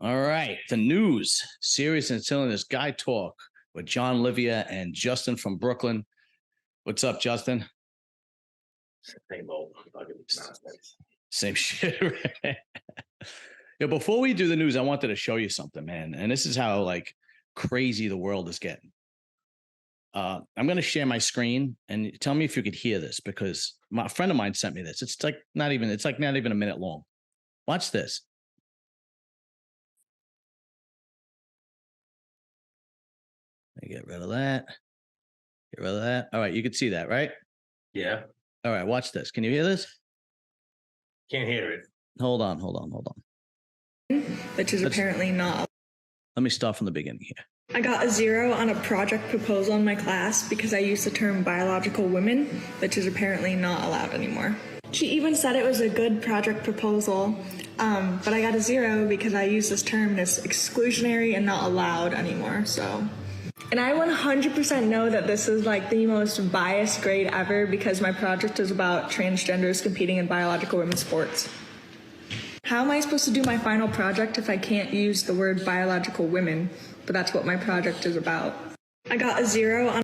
All right. The news, serious and silliness guy talk with John Livia and Justin from Brooklyn. What's up, Justin? Same old fucking nonsense. Same shit. Right? Yeah, before we do the news, I wanted to show you something, man. And this is how like crazy the world is getting. I'm going to share my screen and tell me if you could hear this because a friend of mine sent me this. It's like not even a minute long. Watch this. Get rid of that. Get rid of that. All right, you can see that, right? Yeah. All right, watch this. Can you hear this? Can't hear it. Hold on. Which is apparently not. Let me start from the beginning here. I got a 0 on a project proposal in my class because I used the term biological women, which is apparently not allowed anymore. She even said it was a good project proposal, but I got a 0 because I used this term and it's exclusionary and not allowed anymore, so. And I 100% know that this is like the most biased grade ever because my project is about transgenders competing in biological women's sports. How am I supposed to do my final project if I can't use the word biological women? But that's what my project is about. I got a 0 on.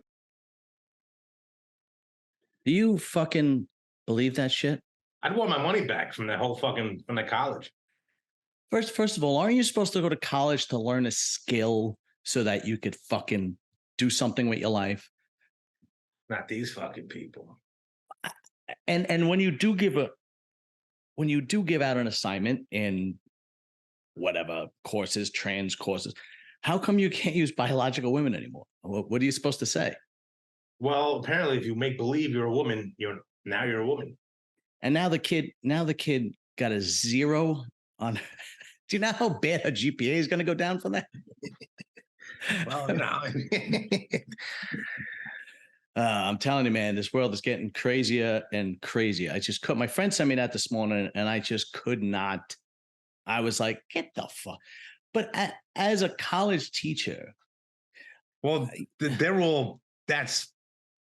Do you fucking believe that shit? I'd want my money back from that whole fucking from the college. First of all, aren't you supposed to go to college to learn a skill so that you could fucking do something with your life? Not these fucking people. And when you do give out an assignment in whatever courses, trans courses, how come you can't use biological women anymore? What are you supposed to say? Well, apparently, if you make believe you're a woman, you're a woman. And now the kid got a 0 on. Do you know how bad her GPA is going to go down for that? Well, no. I'm telling you, man, this world is getting crazier and crazier. My friend sent me that this morning and I just could not. I was like, get the fuck. But as a college teacher. Well, they're all, that's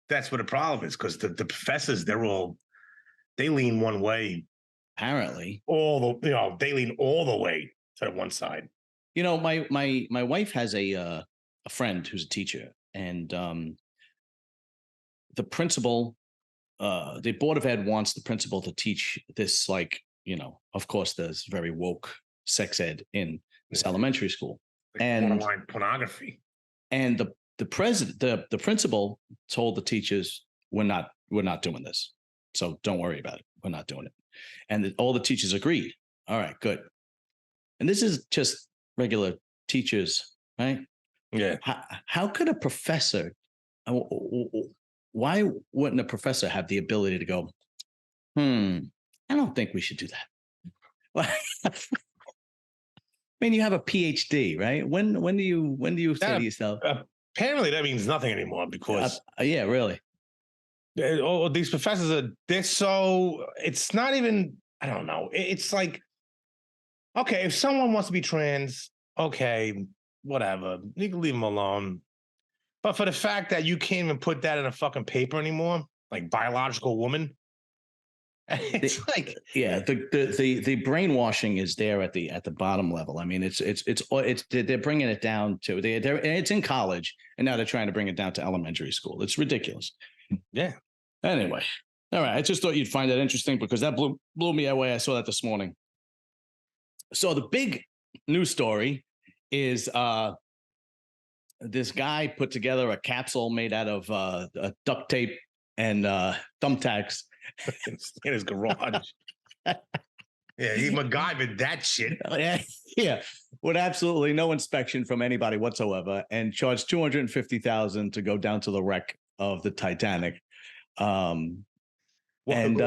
what the problem is because the professors, they lean one way. Apparently. They lean all the way to one side. You know, my wife has a friend who's a teacher, and the principal, the board of ed wants the principal to teach this, like, you know, of course, there's very woke sex ed in this elementary school, like and borderline pornography. And the principal told the teachers, we're not doing this, so don't worry about it. We're not doing it, and all the teachers agreed. All right, good. And this is just regular teachers, right? Yeah. How could a professor? Why wouldn't a professor have the ability to go? I don't think we should do that. I mean, you have a PhD, right? When do you say to yourself? Apparently, that means nothing anymore because yeah, really. These professors it's not even. I don't know. It's like, okay, if someone wants to be trans, okay, whatever, you can leave them alone. But for the fact that you can't even put that in a fucking paper anymore, like biological woman. It's the brainwashing is there at the bottom level. I mean, it's they're bringing it down to it's in college, and now they're trying to bring it down to elementary school. It's ridiculous. Yeah. Anyway, all right. I just thought you'd find that interesting because that blew me away. I saw that this morning. So the big news story is this guy put together a capsule made out of duct tape and thumbtacks. In his garage. Yeah, he MacGyvered that shit. Yeah, with absolutely no inspection from anybody whatsoever, and charged $250,000 to go down to the wreck of the Titanic. Yeah, and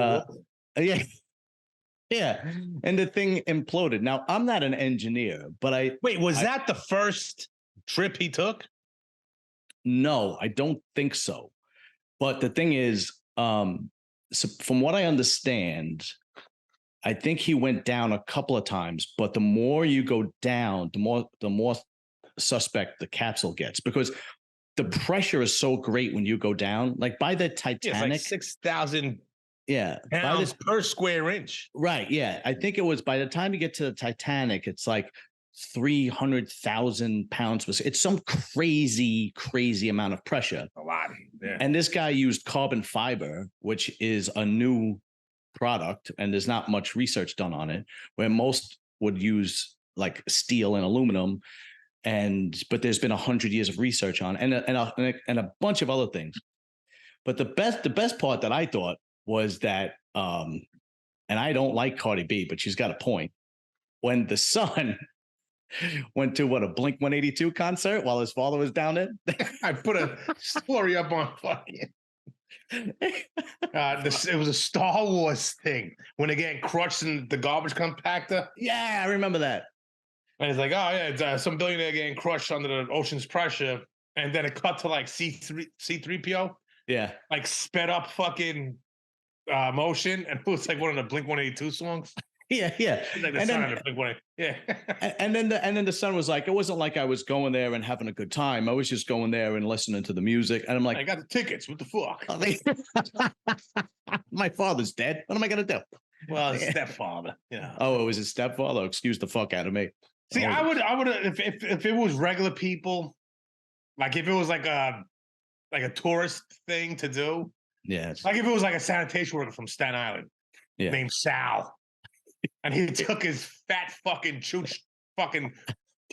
the thing imploded. Now, I'm not an engineer, but was that the first trip he took? No, I don't think so. But the thing is, so from what I understand, I think he went down a couple of times, but the more you go down, the more suspect the capsule gets because the pressure is so great when you go down. Like by the Titanic, it's like 6,000 pounds per square inch. Right. Yeah. I think it was by the time you get to the Titanic, it's like 300,000 pounds. It's some crazy, crazy amount of pressure. A lot. Yeah. And this guy used carbon fiber, which is a new product, and there's not much research done on it, where most would use like steel and aluminum. But there's been 100 years of research on and a bunch of other things. But the best part that I thought was that, and I don't like Cardi B, but she's got a point. When the son went to a Blink 182 concert while his father was down there, I put a story up on fucking. It was a Star Wars thing when they get crushed in the garbage compactor. Yeah, I remember that. And it's like, oh yeah, it's some billionaire getting crushed under the ocean's pressure, and then it cut to like C3PO. Yeah, like sped up fucking motion, and it was like one of the Blink 182 songs. Yeah. Like the sound of Blink 182. Yeah. and then the son was like, it wasn't like I was going there and having a good time. I was just going there and listening to the music. And I'm like, I got the tickets. What the fuck? My father's dead. What am I gonna do? Well, his stepfather. Yeah. Oh, it was his stepfather. Excuse the fuck out of me. See, I would if it was regular people, like if it was like a tourist thing to do. Yeah. Like if it was like a sanitation worker from Staten Island named Sal, and he took his fat fucking chooch fucking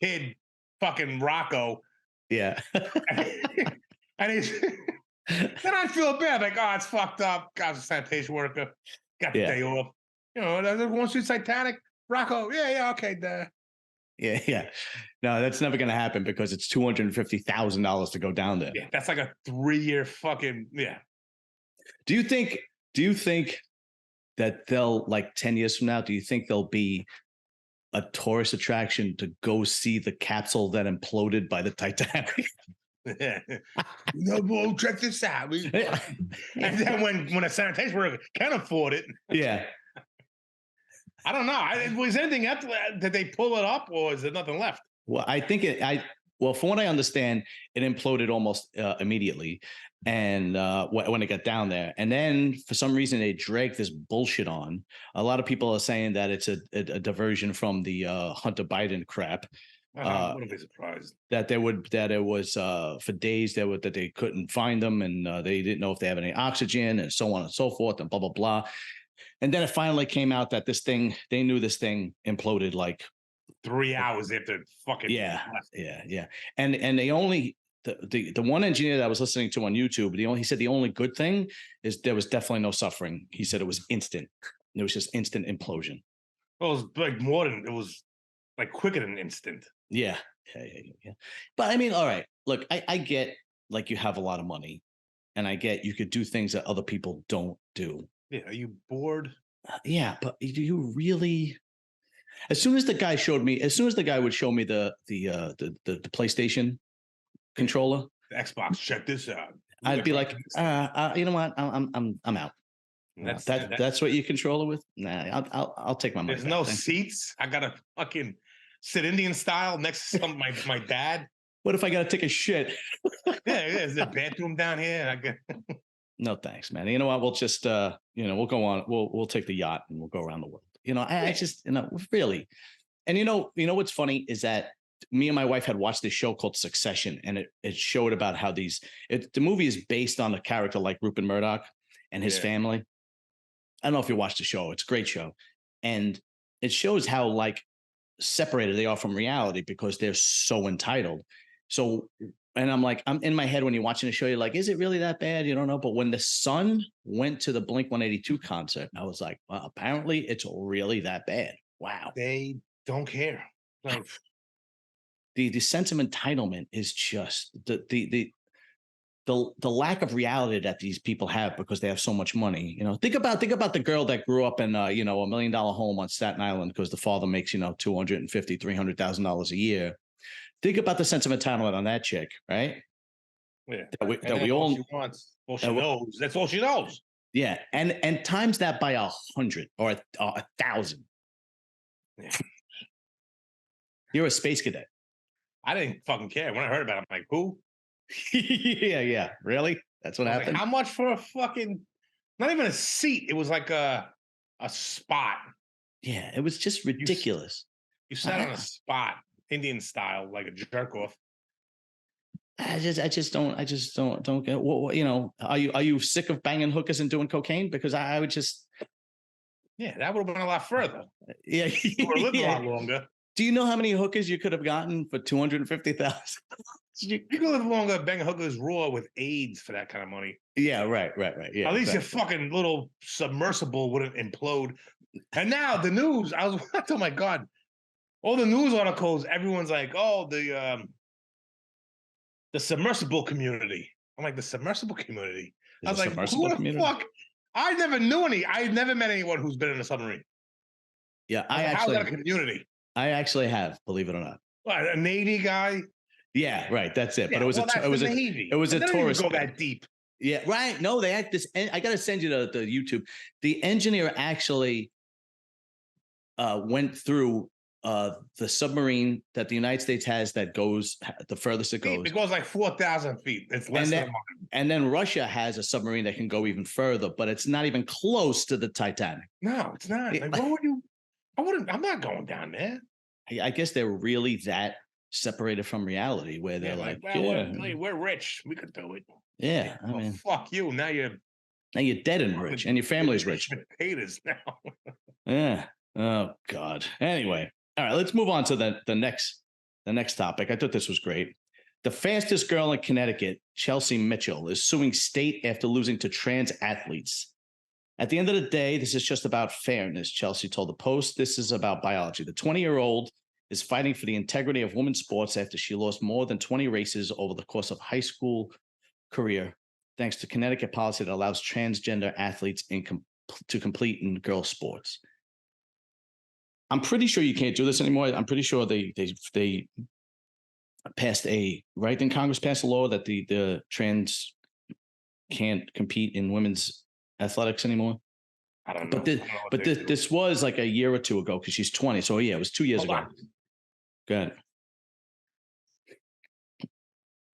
kid fucking Rocco. Yeah. and he's then I'd feel bad, like, oh, it's fucked up. Guy's a sanitation worker, got the day off. You know, there's one street Titanic, Rocco. Yeah, okay, there. Yeah. No, that's never going to happen because it's $250,000 to go down there. Yeah, that's like a 3-year fucking Do you think that they'll, like 10 years from now, do you think there'll be a tourist attraction to go see the capsule that imploded by the Titanic? No, bro, check this out. And then when a sanitation worker can afford it, yeah. I don't know. Was anything else? Did they pull it up, or is there nothing left? Well, I think from what I understand, it imploded almost immediately, and when it got down there, and then for some reason they dragged this bullshit on. A lot of people are saying that it's a diversion from the Hunter Biden crap. I wouldn't be surprised that it was for days that they couldn't find them, and they didn't know if they have any oxygen, and so on and so forth, and blah blah blah. And then it finally came out that they knew this thing imploded like 3 hours after fucking. Yeah. And they only the one engineer that I was listening to on YouTube, he said the only good thing is there was definitely no suffering. He said it was instant. It was just instant implosion. Well, it was like more than it was like quicker than instant. Yeah. But I mean, all right. Look, I get like you have a lot of money, and I get you could do things that other people don't do. Yeah, are you bored? Yeah, but do you really? As soon as the guy would show me the PlayStation controller, the Xbox, check this out. I'd be like, you know what? I'm out. That's what you controller with? Nah, I'll take my money. There's no seats. I gotta fucking sit Indian style next to my dad. What if I gotta take a shit? There's a bathroom down here. No thanks, man. You know what? We'll just we'll go on. We'll take the yacht and we'll go around the world. I just really. And you know what's funny is that me and my wife had watched this show called Succession, and it showed about how the movie is based on a character like Rupert Murdoch and his family. I don't know if you watched the show. It's a great show. And it shows how like separated they are from reality because they're so entitled. So, and I'm like, I'm in my head when you're watching the show, you're like, is it really that bad? You don't know. But when the son went to the Blink 182 concert, I was like, well, apparently it's really that bad. Wow. They don't care. Like, the sense of entitlement is just the lack of reality that these people have because they have so much money. Think about the girl that grew up in $1 million home on Staten Island because the father makes $250,000-$300,000 a year. Think about the sense of entitlement on that chick, right? Yeah, that we all she wants. Well, she knows. That's all she knows. Yeah, and times that by 100 or 1,000. Yeah. You're a space cadet. I didn't fucking care when I heard about it. I'm like, who? Yeah. Really? That's what happened. Like, how much for a fucking? Not even a seat. It was like a spot. Yeah, it was just ridiculous. You sat on a spot. Indian style, like a jerk off. I just don't get what, are you sick of banging hookers and doing cocaine? Because I would just, Yeah, that would have been a lot further. yeah. You would have lived a Yeah. lot longer. Do you know how many hookers you could have gotten for 250,000? You could live longer banging hookers raw with AIDS for that kind of money. Yeah, right. Yeah, At least exactly. your fucking little submersible wouldn't implode. And now the news, oh my God. All the news articles, everyone's like, oh, the submersible community. I'm like, the submersible community? I was like, who the community? fuck? I never knew any. I never met anyone who's been in a submarine. Yeah, How's that a community? I actually have, believe it or not. What, a Navy guy? Yeah, right. That's it. Yeah, but it was the Navy. It was a tourist. Go that deep. Yeah, right. No, they had this. I got to send you the YouTube. The engineer actually went through the submarine that the United States has that goes the furthest it goes. It goes like 4,000 feet. It's less than a mile. And then Russia has a submarine that can go even further, but it's not even close to the Titanic. No, it's not. Like, what would you? I'm not going down there. I guess they're really that separated from reality, where they're like, well, we're rich. We could do it. Yeah, I mean, fuck you. Now you're dead and rich, and your family's rich. Haters now. Yeah. Oh God. Anyway, all right. Let's move on to the next topic. I thought this was great. The fastest girl in Connecticut, Chelsea Mitchell, is suing state after losing to trans athletes. At the end of the day, this is just about fairness, Chelsea told the Post. This is about biology. The 20-year-old is fighting for the integrity of women's sports after she lost more than 20 races over the course of high school career, thanks to Connecticut policy that allows transgender athletes to compete in girls' sports. I'm pretty sure you can't do this anymore. I'm pretty sure they passed right in Congress passed a law that the trans can't compete in women's athletics anymore. I don't know. But this was like a year or two ago because she's 20. So yeah, it was 2 years ago. Go ahead.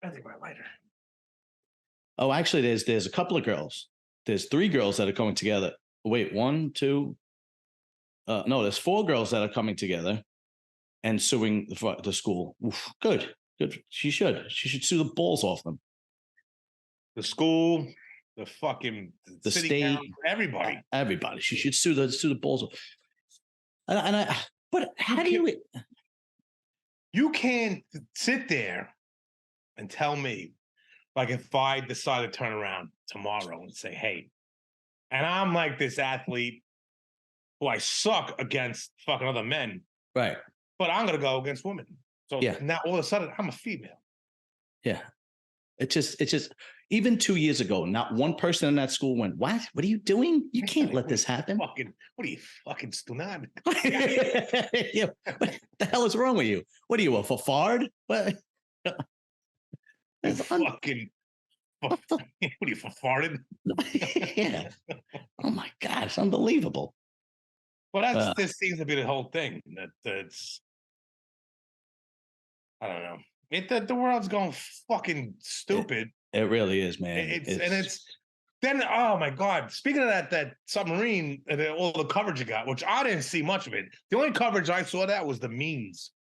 I think my lighter. Oh, actually, there's a couple of girls. There's 3 girls that are coming together. Wait, 1, 2. No, there's 4 girls that are coming together and suing the school. Oof, good. She should sue the balls off them. The school, the fucking the city state, town, everybody. She should sue the balls off. But how do you? You can't sit there and tell me, like, if I decide to turn around tomorrow and say, hey, and I'm like this athlete who I suck against fucking other men. Right. But I'm going to go against women. So now all of a sudden I'm a female. Yeah. It's just, even 2 years ago, not one person in that school went, what are you doing? You can't let this happen. What are you fucking stunad? Yeah, what the hell is wrong with you? What are you, a fard? What? Fucking, what are you, farted? Yeah. Oh my God, it's unbelievable. Well, this seems to be the whole thing. That's I don't know. The world's going fucking stupid. It really is, man. It's then. Oh my God! Speaking of that submarine and all the coverage it got, which I didn't see much of it. The only coverage I saw that was the memes.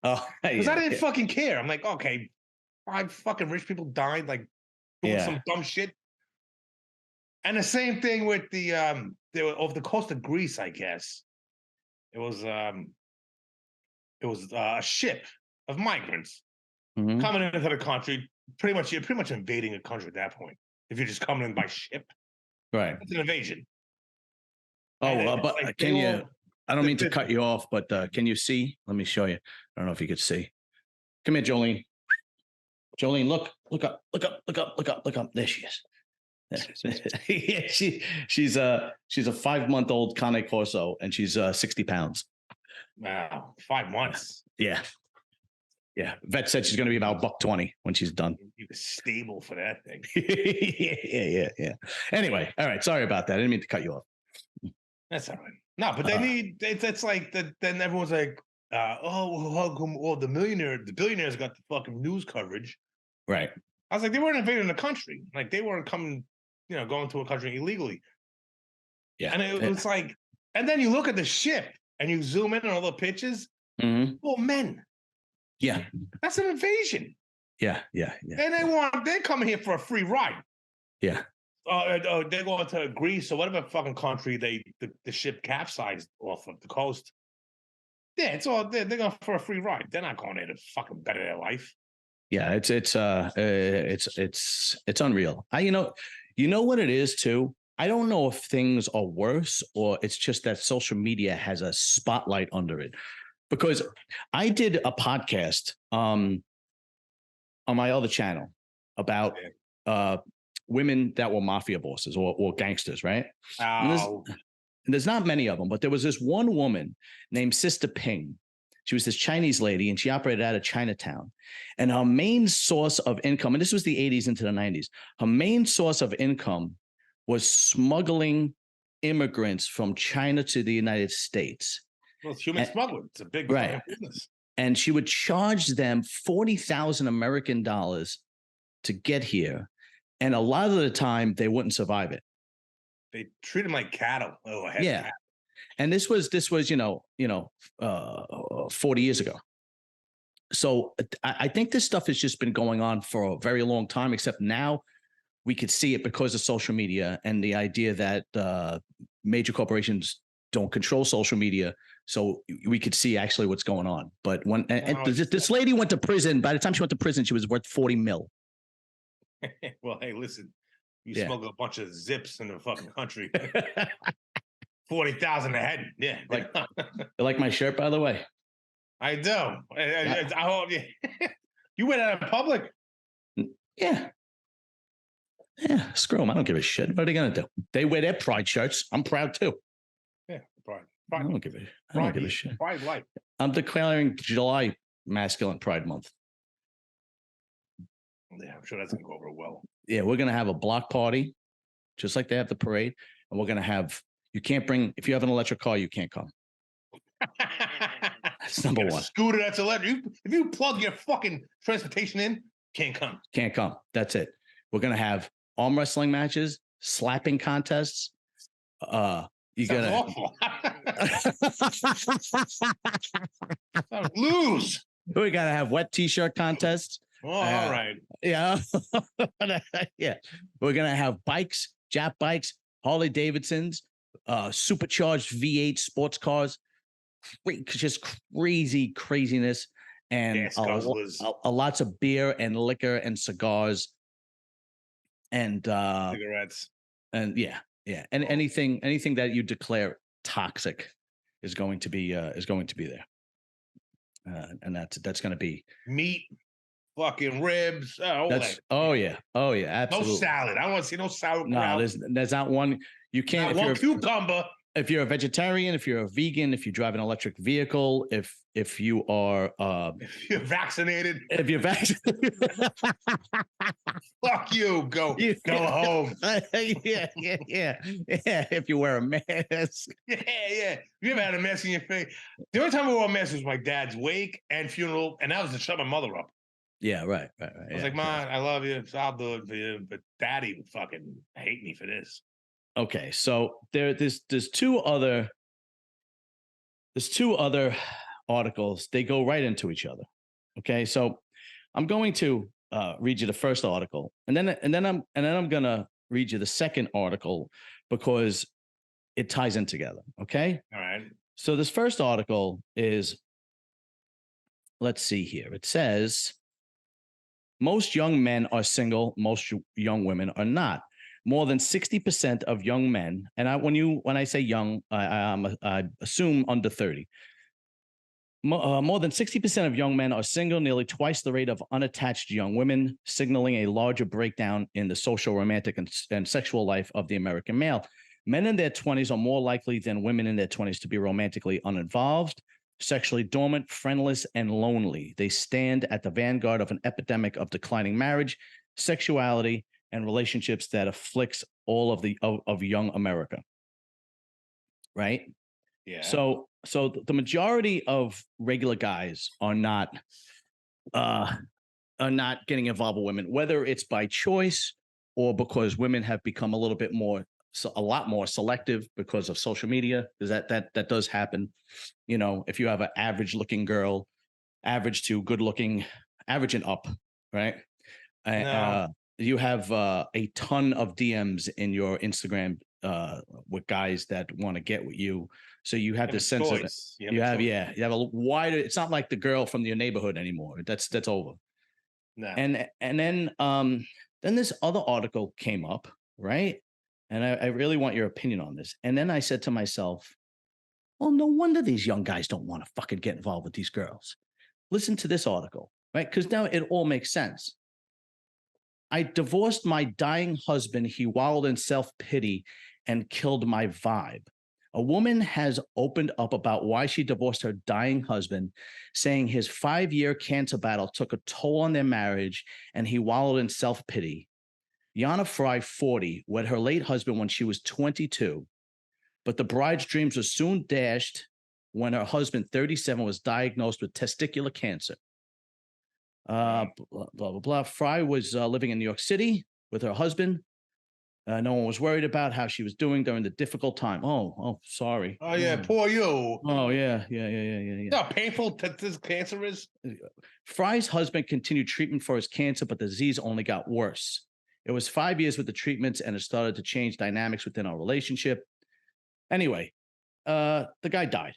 Oh, because I didn't fucking care. I'm like, okay, 5 fucking rich people died, like doing some dumb shit. And the same thing with they were off the coast of Greece, I guess. It was a ship of migrants coming into the country. You're pretty much invading a country at that point. If you're just coming in by ship, right? It's an invasion. Oh, but like can you? I don't mean to cut you off, but can you see? Let me show you. I don't know if you could see. Come here, Jolene. Jolene, look up. There she is. Yeah, she's a 5-month-old Cane Corso, and she's 60 pounds. Wow, 5 months. Yeah. Vet said she's going to be about $120 when she's done. You were stable for that thing. Yeah. Anyway, all right. Sorry about that. I didn't mean to cut you off. That's all right. No, but they need. It's like that. Then everyone's like, the billionaires got the fucking news coverage. Right. I was like, they weren't invading the country. Like they weren't coming, going to a country illegally. Yeah. And it was like, and then you look at the ship and you zoom in on all the pictures. Mm-hmm. Well, men. Yeah. That's an invasion. Yeah. And they're coming here for a free ride. Yeah. They're going to Greece or whatever fucking country the ship capsized off of the coast. Yeah, it's all they're going for a free ride. They're not going there to fucking better their life. Yeah, it's unreal. You know what it is too. I don't know if things are worse or it's just that social media has a spotlight under it. Because I did a podcast on my other channel about women that were mafia bosses or gangsters, right? Oh. And there's not many of them, but there was this one woman named Sister Ping. She was this Chinese lady, and she operated out of Chinatown. And her main source of income, and this was the 80s into the 90s, her main source of income was smuggling immigrants from China to the United States. Well, it's human smuggling. It's a big business. And she would charge them 40,000 American dollars to get here. And a lot of the time, they wouldn't survive it. They treat them like cattle. Oh, yeah. Cattle. And this was 40 years ago. So I think this stuff has just been going on for a very long time, except now we could see it because of social media and the idea that major corporations don't control social media. So we could see actually what's going on. But when this lady went to prison, by the time she went to prison, she was worth 40 mil. Well, hey, listen, you smuggle a bunch of zips in the fucking country. 40,000 a head. Yeah. You like my shirt, by the way? I do. I hope you went out in public. Yeah. Yeah. Screw them. I don't give a shit. What are they going to do? They wear their pride shirts. I'm proud too. Yeah. Pride. I don't give a shit. Pride life. I'm declaring July Masculine Pride Month. Yeah, I'm sure that's going to go over well. Yeah. We're going to have a block party, just like they have the parade. And we're going to have, if you have an electric car, you can't come. That's number one. Scooter that's electric. If you plug your fucking transportation in, can't come. Can't come. That's it. We're going to have arm wrestling matches, slapping contests. You got to lose. We got to have wet t-shirt contests. Oh, all right. Yeah. Yeah. We're going to have bikes, Jap bikes, Harley Davidsons, supercharged V8 sports cars, just craziness, and lots of beer and liquor and cigars and cigarettes and and anything that you declare toxic is going to be there, and that's going to be meat, fucking ribs. Oh yeah, absolutely. No salad. I don't want to see no sauerkraut. No, there's not one. You can't. Not one cucumber. If you're a vegetarian, if you're a vegan, if you drive an electric vehicle, if you are if you're vaccinated, fuck you. Go home. Yeah. If you wear a mask. Yeah. You ever had a mask in your face? The only time I wore a mask was my dad's wake and funeral, and that was to shut my mother up. Yeah, right. I was like, Mom, I love you. I'll do it for you. But Daddy would fucking hate me for this. Okay, so there's two other articles. They go right into each other. Okay, so I'm going to read you the first article, and then I'm gonna read you the second article because it ties in together. Okay. All right. So this first article is, let's see here. It says most young men are single. Most young women are not. More than 60% of young men, and when I say young, I assume under 30. More than 60% of young men are single, nearly twice the rate of unattached young women, signaling a larger breakdown in the social, romantic, and sexual life of the American male. Men in their 20s are more likely than women in their 20s to be romantically uninvolved, sexually dormant, friendless, and lonely. They stand at the vanguard of an epidemic of declining marriage, sexuality, and relationships that afflicts all of young America. Right? Yeah. So the majority of regular guys are not getting involved with women, whether it's by choice or because women have become a lot more selective because of social media. Because that does happen. You know, if you have an average looking girl average to good looking, average and up, right? No. You have a ton of DMs in your Instagram with guys that want to get with you. So you have this sense of you have a wider. It's not like the girl from your neighborhood anymore. That's over. No. And then this other article came up, right? And I really want your opinion on this. And then I said to myself, well, no wonder these young guys don't want to fucking get involved with these girls. Listen to this article, right? Because now it all makes sense. I divorced my dying husband. He wallowed in self-pity and killed my vibe. A woman has opened up about why she divorced her dying husband, saying his 5-year cancer battle took a toll on their marriage and he wallowed in self-pity. Yana Fry, 40, wed her late husband when she was 22, but the bride's dreams were soon dashed when her husband, 37, was diagnosed with testicular cancer. Blah, blah, blah. Fry was living in New York City with her husband. No one was worried about how she was doing during the difficult time. Oh, sorry. Oh, yeah, poor you. Oh, yeah. You know how painful this cancer is? Fry's husband continued treatment for his cancer, but the disease only got worse. It was 5 years with the treatments, and it started to change dynamics within our relationship. Anyway, the guy died.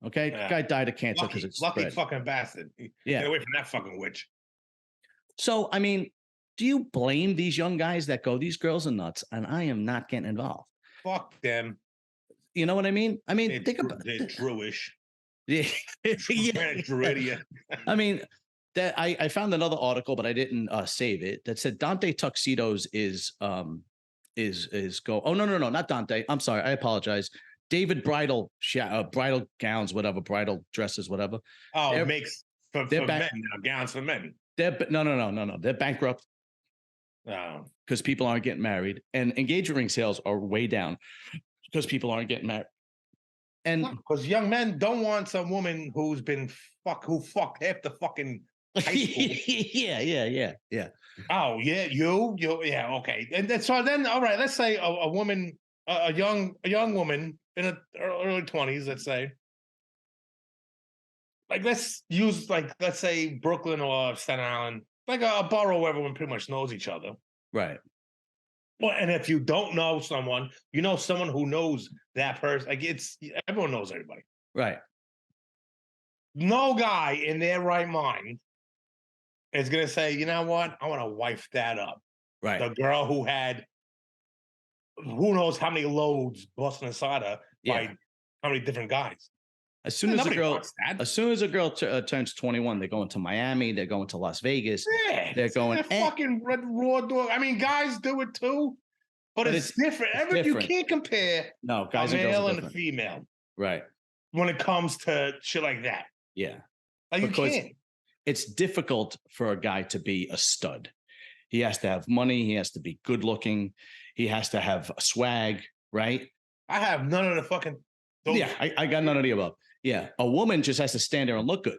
Okay, the guy died of cancer because it's lucky fucking bastard. Yeah, get away from that fucking witch. So, I mean, do you blame these young guys that go, these girls are nuts, and I am not getting involved? Fuck them. You know what I mean? I mean, think about they're Druish. Yeah, Druidia. I mean, that I found another article, but I didn't save it. That said Dante Tuxedos is go. Oh no, not Dante. I'm sorry, I apologize. David bridal gowns, whatever, bridal dresses, whatever. Oh, it makes for men now, gowns for men. No. They're bankrupt. Because people aren't getting married, and engagement ring sales are way down because people aren't getting married. And because young men don't want some woman who's been who fucked half the fucking high school. yeah. Oh yeah, you yeah, okay. And then, so then, all right, let's say a woman, a young woman in her early 20s, let's say. Like let's say Brooklyn or Staten Island, like a borough where everyone pretty much knows each other. Right. Well, and if you don't know someone, you know someone who knows that person. Like everyone knows everybody. Right. No guy in their right mind is gonna say, you know what, I want to wife that up. Right. The girl who had who knows how many loads busting inside her by how many different guys. As soon as a girl turns 21, they're going to Miami, they're going to Las Vegas. Yeah, they're going fucking red raw dog. I mean, guys do it too, but it's different. You can't compare guys a male and a female. Right. When it comes to shit like that. Yeah. Like you can't. It's difficult for a guy to be a stud. He has to have money, he has to be good looking, he has to have a swag, right? I have none of the fucking I got none of the above. Yeah, a woman just has to stand there and look good.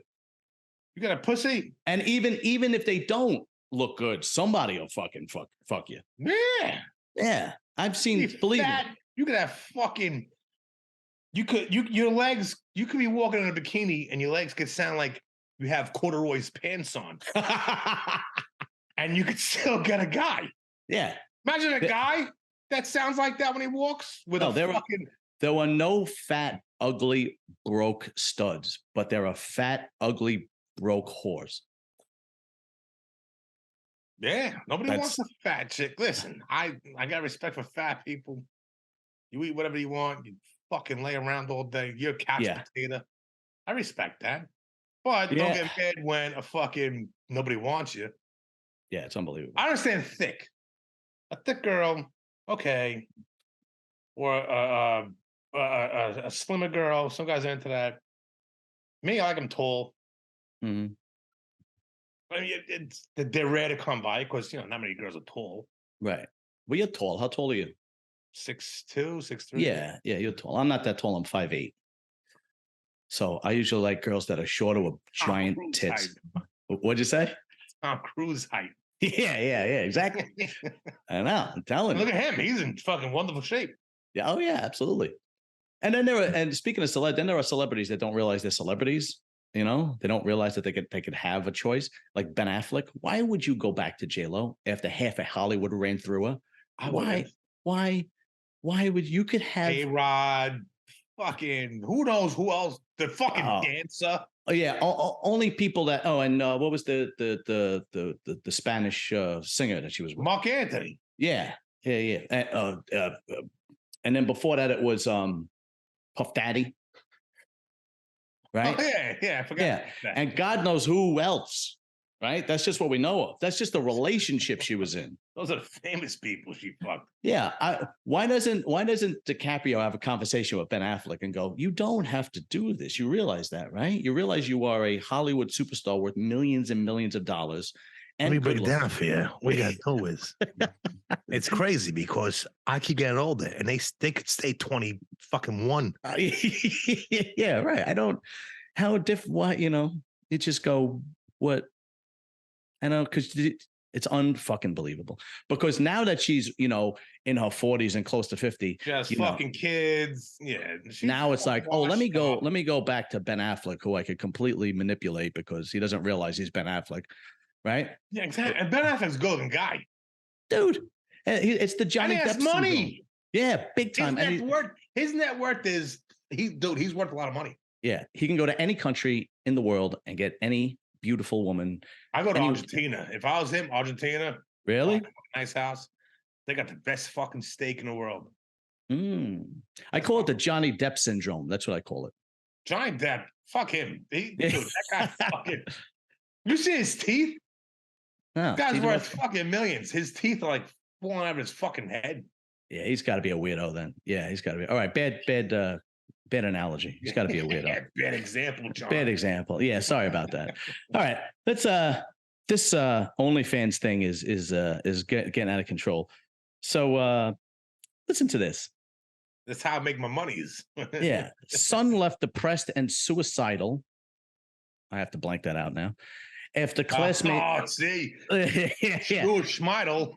You got a pussy, and even if they don't look good, somebody will fucking fuck you. Yeah. I've seen. Believe me, you could have fucking. Your legs. You could be walking in a bikini, and your legs could sound like you have corduroy's pants on, and you could still get a guy. Yeah, imagine a guy that sounds like that when he walks with There were no fat, ugly, broke studs, but there are fat, ugly, broke whores. Yeah, nobody wants a fat chick. Listen, I got respect for fat people. You eat whatever you want. You fucking lay around all day. You're a couch potato. I respect that. But don't get mad when a fucking nobody wants you. Yeah, it's unbelievable. I understand thick. A thick girl, okay. Or a slimmer girl. Some guys are into that. Me, I like them tall. Mm-hmm. I mean, they're rare to come by because not many girls are tall. Right. Well, you're tall. How tall are you? 6'2", 6'3". Yeah, you're tall. I'm not that tall. I'm 5'8". So I usually like girls that are shorter with giant tits. What'd you say? Tom Cruise height. Yeah, exactly. I know. I'm telling you. Look at him. He's in fucking wonderful shape. Yeah. Oh, yeah, absolutely. And then speaking of celeb, then there are celebrities that don't realize they're celebrities. You know, they don't realize that they could have a choice. Like Ben Affleck, why would you go back to J-Lo after half of Hollywood ran through her? Why? Why? Why would you could have A-Rod, fucking who knows who else? The fucking dancer. Oh yeah, only people that. Oh, and what was the Spanish singer that she was with? Mark Anthony. Yeah. And then before that, it was Puff Daddy. Right? Oh, yeah, I forgot. Yeah, and God knows who else. Right? That's just what we know of. That's just the relationship she was in. Those are famous people she fucked. Yeah. Why doesn't DiCaprio have a conversation with Ben Affleck and go, you don't have to do this. You realize that, right? You realize you are a Hollywood superstar worth millions and millions of dollars. And let me break it down for you. What you got to know is it's crazy because I keep getting older and they could stay 20 fucking one. Yeah, right. I don't, how different, what, you know, you just go, what? I know, because it's unfucking believable. Because now that she's, you know, in her 40s and close to 50, just fucking kids. Yeah. Now it's like, oh, let me go back to Ben Affleck, who I could completely manipulate because he doesn't realize he's Ben Affleck, right? Yeah, exactly. And Ben Affleck's a golden guy, dude. It's the Johnny Depp money. Syndrome. Yeah, big time. His net worth is he's worth a lot of money. Yeah, he can go to any country in the world and get any beautiful woman. I go to Argentina. If I was him, Argentina. Really? Nice house. They got the best fucking steak in the world. I call it the Johnny Depp syndrome. That's what I call it. Johnny Depp. Fuck him. Dude, that guy fucking. You see his teeth? No, guy's worth fucking millions. His teeth are like falling out of his fucking head. Yeah, he's got to be a weirdo then. Yeah, he's got to be. All right, bad analogy. He's got to be a weirdo. Bad example, John. Bad example. Yeah, sorry about that. All right, let's. This OnlyFans thing is getting out of control. So listen to this. That's how I make my monies. Yeah, son left depressed and suicidal. I have to blank that out now. After classmate, see, yeah, Schmeidel.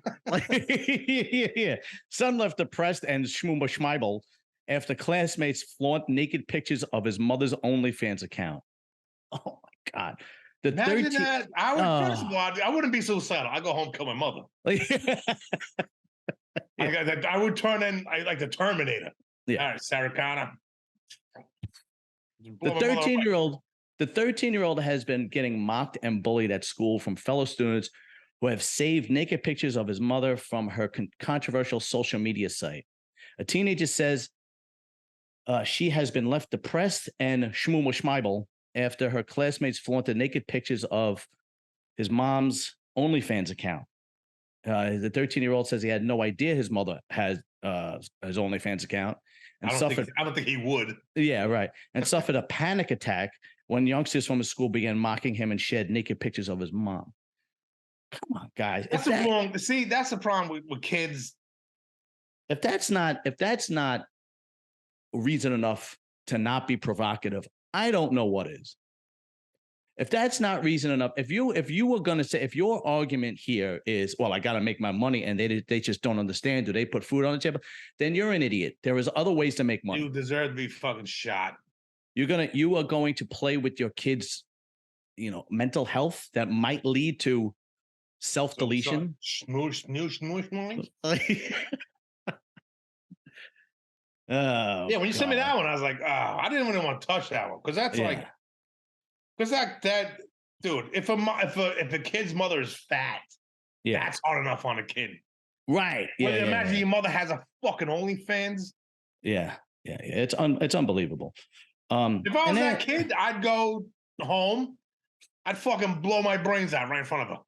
Yeah, son left depressed and schmeidel after classmates flaunt naked pictures of his mother's OnlyFans account. Oh my God! Imagine that. I would first of all, I wouldn't be suicidal. I go home, kill my mother. I would turn in like the Terminator. Yeah. All right, Sarah Connor. The 13-year-old has been getting mocked and bullied at school from fellow students who have saved naked pictures of his mother from her controversial social media site. A teenager says she has been left depressed and schmeidel after her classmates flaunted naked pictures of his mom's OnlyFans account. The 13-year-old says he had no idea his mother has his OnlyFans account. And I don't think he would. Yeah, right. And suffered a panic attack when youngsters from his school began mocking him and shared naked pictures of his mom. Come on, guys. That's the problem with kids. If that's not reason enough to not be provocative, I don't know what is. If that's not reason enough, if you were going to say, if your argument here is, well, I got to make my money and they just don't understand, do they put food on the table? Then you're an idiot. There is other ways to make money. You deserve to be fucking shot. You are going to play with your kids, mental health that might lead to self-deletion. Smoosh. Oh, yeah, when you sent me that one, I was like, I didn't really want to touch that one because that's like. Because that dude, if a kid's mother is fat, that's hard enough on a kid, right? Yeah. Imagine your mother has a fucking OnlyFans. Yeah. It's unbelievable. If I was that kid, I'd go home. I'd fucking blow my brains out right in front of her.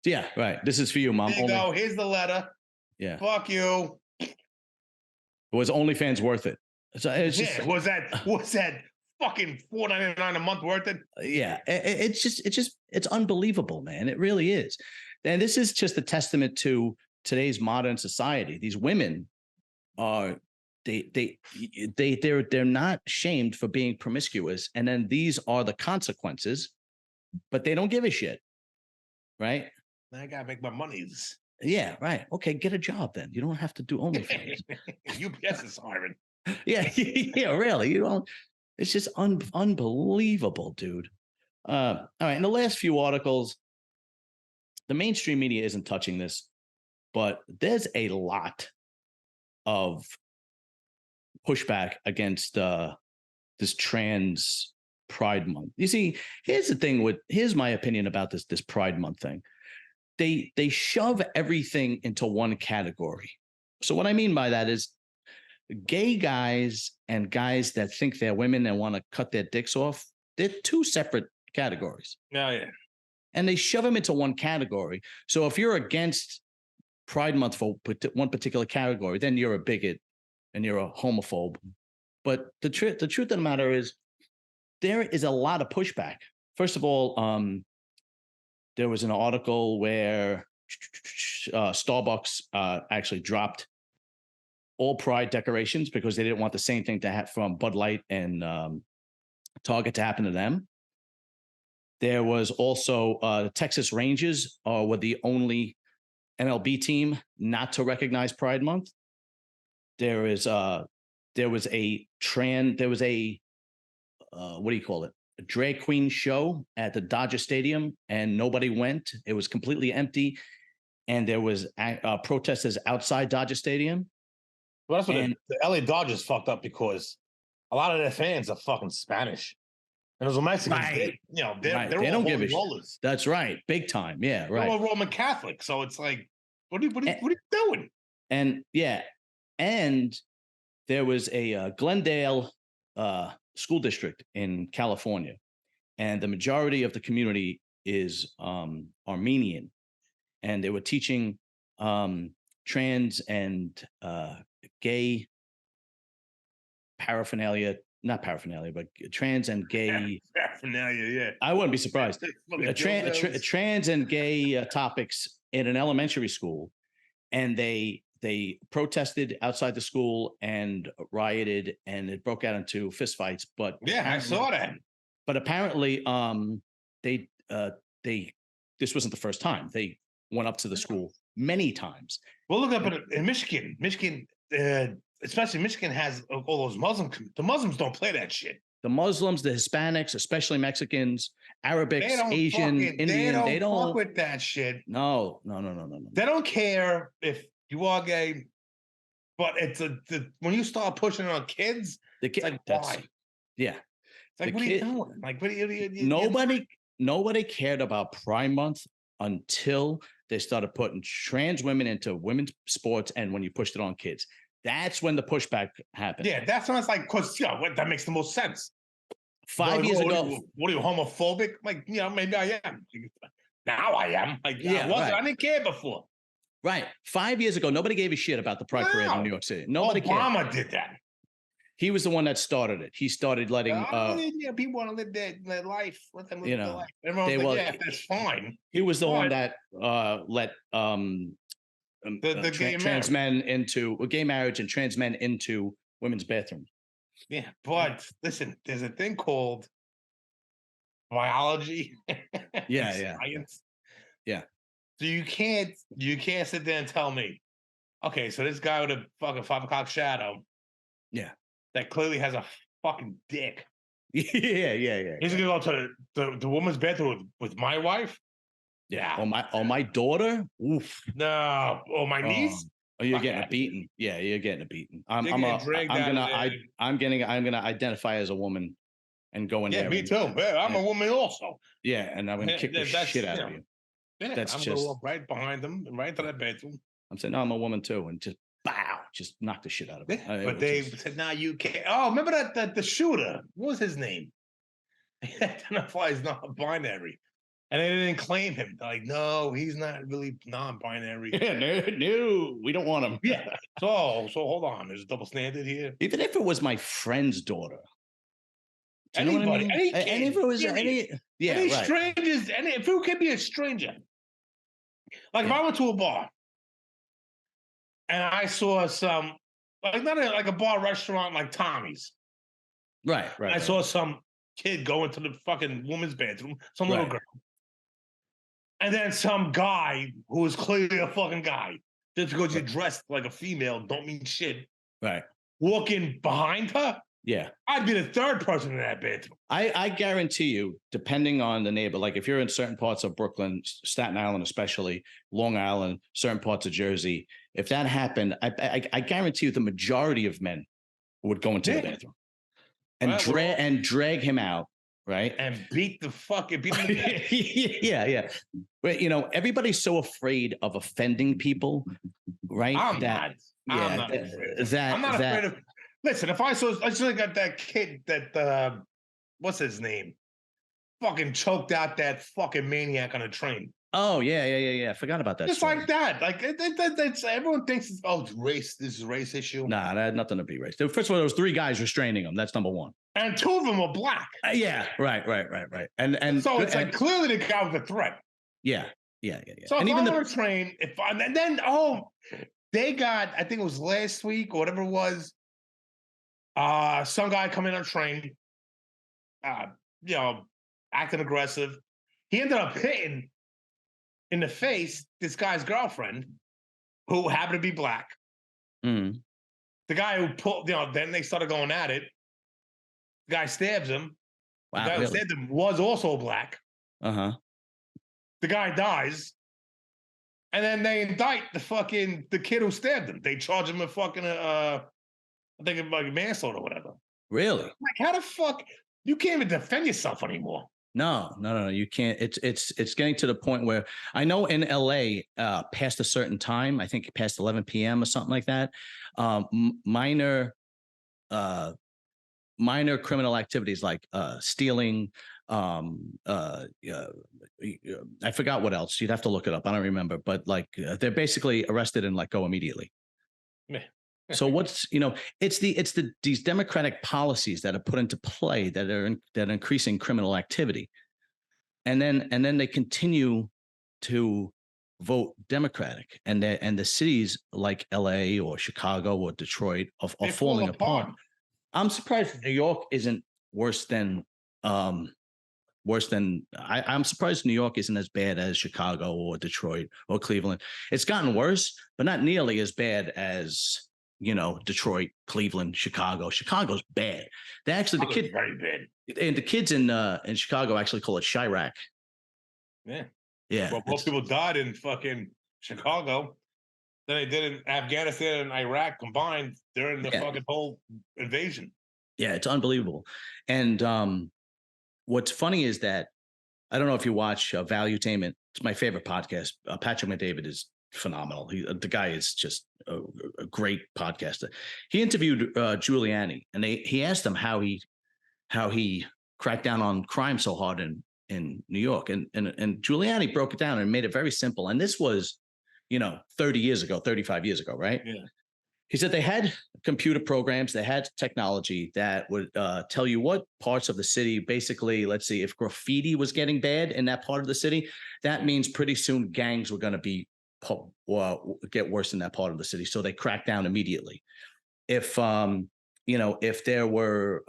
Yeah, right. This is for you, Mom. There you go. Here's the letter. Yeah. Fuck you. Was OnlyFans worth it? So it's just, was that fucking $4.99 a month worth it? Yeah, it's unbelievable, man. It really is. And this is just a testament to today's modern society. These women are they're not shamed for being promiscuous, and then these are the consequences, but they don't give a shit, right? I gotta make my monies. Yeah, right. Okay, get a job then. You don't have to do OnlyFans. UPS is hiring. Yeah, really. You don't. It's just unbelievable, dude. All right. In the last few articles, the mainstream media isn't touching this, but there's a lot of pushback against this trans Pride Month. You see, here's my opinion about this Pride Month thing. They shove everything into one category. So what I mean by that is gay guys and guys that think they're women and want to cut their dicks off, they're two separate categories. Oh, yeah. And they shove them into one category. So if you're against Pride Month for one particular category, then you're a bigot and you're a homophobe. But the truth of the matter is, there is a lot of pushback. First of all, there was an article where Starbucks actually dropped all Pride decorations because they didn't want the same thing to have from Bud Light and Target to happen to them. There was also the Texas Rangers were the only MLB team not to recognize Pride Month. There was a what do you call it? A drag queen show at the Dodger Stadium, and nobody went. It was completely empty, and there was protesters outside Dodger Stadium. Well, that's what the LA Dodgers fucked up because a lot of their fans are fucking Spanish. And those Mexicans, right. They're they don't give a rollers. shit. That's right, big time. Yeah, right. They're all Roman Catholic, so it's like, what are you doing? And and there was a Glendale school district in California, and the majority of the community is Armenian, and they were teaching trans and gay paraphernalia. Not paraphernalia, but trans and gay paraphernalia. Yeah, I wouldn't be surprised. Trans and gay topics in an elementary school, and they protested outside the school and rioted, and it broke out into fistfights. But yeah, I saw that. But apparently, this wasn't the first time. They went up to the school many times. Well, look up in Michigan. Especially Michigan has all those Muslims. The Muslims don't play that shit. The Muslims, the Hispanics, especially Mexicans, Arabics, Asian, Indian, they don't fuck with that shit. No. They don't care if you are gay, but when you start pushing it on kids, it's like, why? Yeah. It's like, what are you doing? Like, what are you nobody cared about Pride Month until they started putting trans women into women's sports, and when you pushed it on kids. That's when the pushback happened. Yeah, that's when it's like, because that makes the most sense. 5 years ago. What are you, homophobic? Like, maybe I am. Now I am. Like, yeah, I didn't care before. Right. 5 years ago, nobody gave a shit about the Pride Parade in New York City. Nobody Obama cared. did that. He was the one that started it. He started letting people want to live their life. Let them live their life. Everyone's like, that's fine. He was the one that let trans men into gay marriage and trans men into women's bathrooms. Yeah, but listen, there's a thing called biology. Science. Yeah. So you can't sit there and tell me, okay, so this guy with a fucking 5 o'clock shadow, that clearly has a fucking dick. Yeah. He's gonna go to the woman's bathroom with my wife. Yeah. Or my daughter. Oof. No. Or my niece. Oh, you're getting a beating. Yeah, you're getting a beating. I'm gonna identify as a woman and go in there. Yeah, me too. Yeah, I'm a woman also. Yeah, and I'm gonna kick the shit out of you. Yeah, I'm gonna walk right behind them and right into that bedroom. I'm saying, no, I'm a woman too, and just knock the shit out of me. But they said, "Now you can't." Oh, remember that the shooter? What was his name? He identifies non-binary. And they didn't claim him. They're like, no, he's not really non-binary. Yeah, no, we don't want him. Yeah. So hold on. There's a double standard here. Even if it was my friend's daughter. Anybody, any kid, and if it was any strangers, if it could be a stranger. Like if I went to a bar and I saw some, like not like a bar restaurant like Tommy's. Right. I saw some kid go into the fucking woman's bathroom, some little girl. And then some guy who is clearly a fucking guy, just because you're dressed like a female, don't mean shit. Right. Walking behind her. Yeah. I'd be the third person in that bathroom. I guarantee you, depending on the neighbor, like if you're in certain parts of Brooklyn, Staten Island, especially Long Island, certain parts of Jersey, if that happened, I guarantee you the majority of men would go into the bathroom and drag him out, right? And beat the yeah. But everybody's so afraid of offending people, right? I'm not afraid of. Listen, if I still got that kid that what's his name? Fucking choked out that fucking maniac on a train. Oh yeah. I forgot about that. Just story. Like that. Like it's everyone thinks it's race. This is a race issue. Nah, that had nothing to be race. First of all, there was 3 guys restraining him. That's number 1. And 2 of them were black. Yeah, right. And so it's like clearly the guy was a threat. Yeah. So and if I'm on a train, they got, I think it was last week or whatever it was, some guy coming on a train, acting aggressive. He ended up hitting in the face this guy's girlfriend, who happened to be black. Mm. The guy who pulled, then they started going at it. The guy stabs him. Wow, the guy who stabbed him was also black. Uh-huh. The guy dies. And then they indict the kid who stabbed him. They charge him with fucking I think it's like manslaughter or whatever. Really? Like, how the fuck you can't even defend yourself anymore? No, you can't. It's getting to the point where I know in LA, past a certain time, I think past 11 p.m. or something like that, minor criminal activities like stealing. I forgot what else. You'd have to look it up. I don't remember, but like they're basically arrested and let go immediately. So what's it's these democratic policies that are put into play that are increasing criminal activity, and then they continue to vote Democratic, and the cities like LA or Chicago or Detroit are falling apart. I'm surprised New York isn't worse than. I'm surprised New York isn't as bad as Chicago or Detroit or Cleveland. It's gotten worse, but not nearly as bad as Detroit, Cleveland, Chicago. Chicago's bad. They actually very bad, and the kids in Chicago actually call it Chirac. Yeah. Well, most people died in fucking Chicago than they did in Afghanistan and Iraq combined during the fucking whole invasion. Yeah, it's unbelievable. And what's funny is that I don't know if you watch Valuetainment. It's my favorite podcast. Patrick McDavid is phenomenal. The guy is just a great podcaster. He interviewed Giuliani, and he asked him how he cracked down on crime so hard in New York, and Giuliani broke it down and made it very simple. And this was 30 years ago, 35 years ago, right? Yeah. He said they had computer programs, they had technology that would tell you what parts of the city, basically, let's see, if graffiti was getting bad in that part of the city, that means pretty soon gangs were going to get worse in that part of the city. So they cracked down immediately. If if there were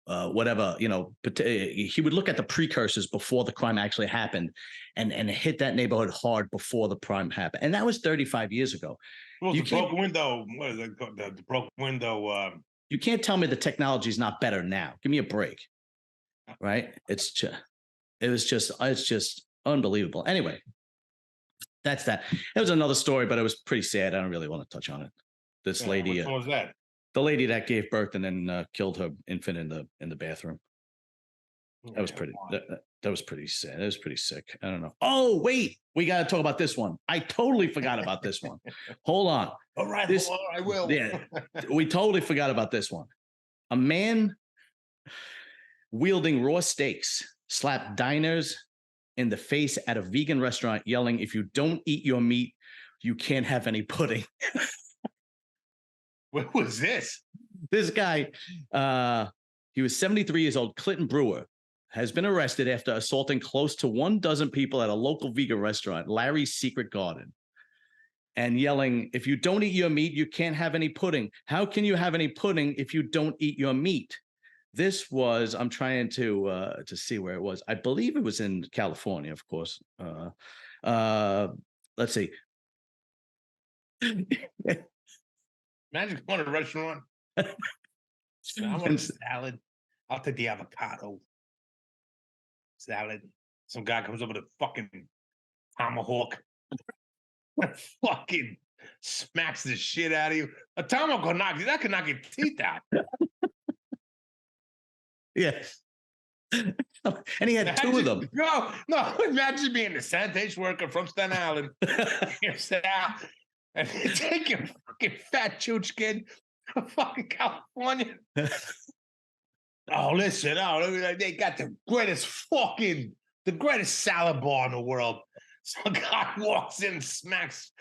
whatever, he would look at the precursors before the crime actually happened and hit that neighborhood hard before the crime happened. And that was 35 years ago. Well, the broken window. What is it? The broken window. You can't tell me the technology is not better now. Give me a break, right? It's just unbelievable. Anyway, that's that. It was another story, but it was pretty sad. I don't really want to touch on it. This lady. Which one was that? The lady that gave birth and then killed her infant in the bathroom. That was pretty. That was pretty sad. That was pretty sick. I don't know. Oh wait, we got to talk about this one. I totally forgot about this one. Hold on. All right, I will. Yeah, we totally forgot about this one. A man wielding raw steaks slapped diners in the face at a vegan restaurant, yelling, "If you don't eat your meat, you can't have any pudding." What was this? This guy, he was 73 years old. Clinton Brewer has been arrested after assaulting close to 12 people at a local vegan restaurant, Larry's Secret Garden, and yelling, "If you don't eat your meat, you can't have any pudding. How can you have any pudding if you don't eat your meat?" This was, I'm trying to see where it was. I believe it was in California, of course. Let's see. Imagine going to a restaurant I want a salad. I'll take the avocado salad. Some guy comes over with a fucking tomahawk. Fucking smacks the shit out of you. A tomahawk could knock your teeth out. Yeah. And he had two of them. No, imagine being a sanitation worker from Staten Island. You're Sal, and you take your fucking fat chooch kid to fucking California. Oh, listen, they got the greatest salad bar in the world. Some guy walks in and smacks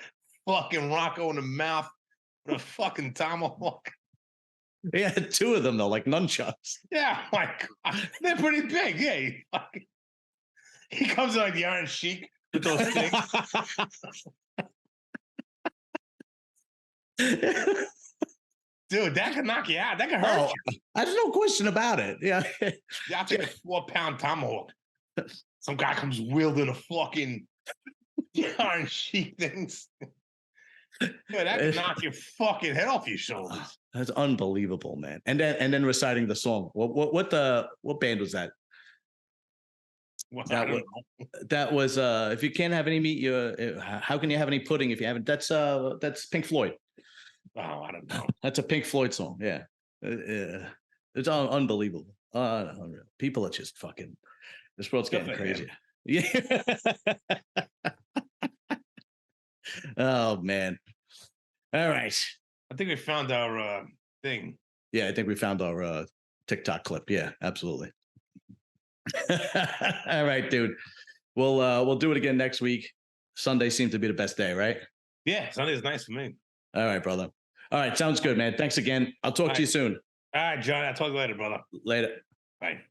fucking Rocco in the mouth with a fucking tomahawk. He had two of them though, like nunchucks. Yeah, my God. They're pretty big. Yeah, he comes like the Iron Sheik with those things. Dude, that could knock you out. That could hurt you. There's no question about it. Yeah. I'll take a 4-pound tomahawk. Some guy comes wielding a fucking Iron Sheik things. Dude, that could knock your fucking head off your shoulders. That's unbelievable, man. And then reciting the song. What band was that? Well, that was if you can't have any meat, how can you have any pudding if you haven't? That's Pink Floyd. Oh, I don't know. That's a Pink Floyd song. Yeah, it's unbelievable. Unreal. People are just fucking. This world's getting crazy. Yeah. Oh man. All right. I think we found our thing. Yeah, I think we found our TikTok clip. Yeah, absolutely. All right, dude. We'll do it again next week. Sunday seemed to be the best day, right? Yeah, Sunday's nice for me. All right, brother. All right, sounds good, man. Thanks again. I'll talk to you soon. All right, John. I'll talk to you later, brother. Later. Bye.